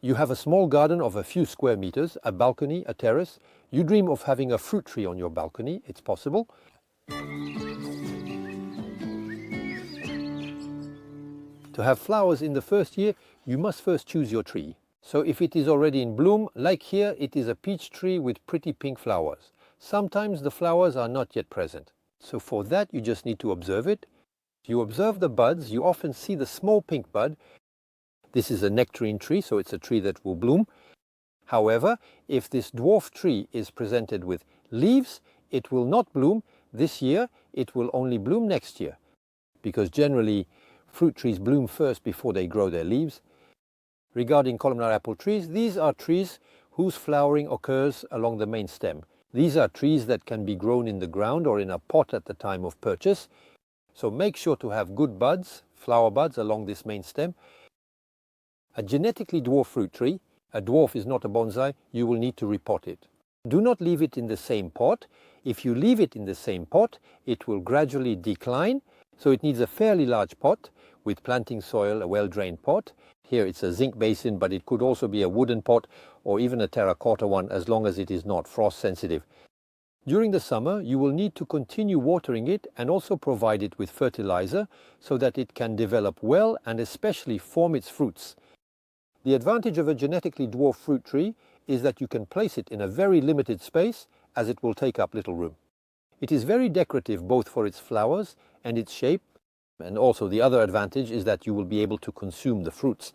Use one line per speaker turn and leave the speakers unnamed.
You have a small garden of a few square meters, a balcony, a terrace. You dream of having a fruit tree on your balcony. It's possible. To have flowers in the first year, you must first choose your tree. So if it is already in bloom, like here, it is a peach tree with pretty pink flowers. Sometimes the flowers are not yet present. So for that, you just need to observe it. You observe the buds, you often see the small pink bud. This is a nectarine tree, so it's a tree that will bloom. However, if this dwarf tree is presented with leaves, it will not bloom this year, it will only bloom next year. Because generally, fruit trees bloom first before they grow their leaves. Regarding columnar apple trees, these are trees whose flowering occurs along the main stem. These are trees that can be grown in the ground or in a pot at the time of purchase. So make sure to have good buds, flower buds along this main stem. A genetically dwarf fruit tree, a dwarf is not a bonsai, you will need to repot it. Do not leave it in the same pot. If you leave it in the same pot, it will gradually decline. So it needs a fairly large pot with planting soil, a well-drained pot. Here it's a zinc basin, but it could also be a wooden pot or even a terracotta one, as long as it is not frost sensitive. During the summer, you will need to continue watering it and also provide it with fertilizer so that it can develop well and especially form its fruits. The advantage of a genetically dwarf fruit tree is that you can place it in a very limited space, as it will take up little room. It is very decorative both for its flowers and its shape, and also the other advantage is that you will be able to consume the fruits.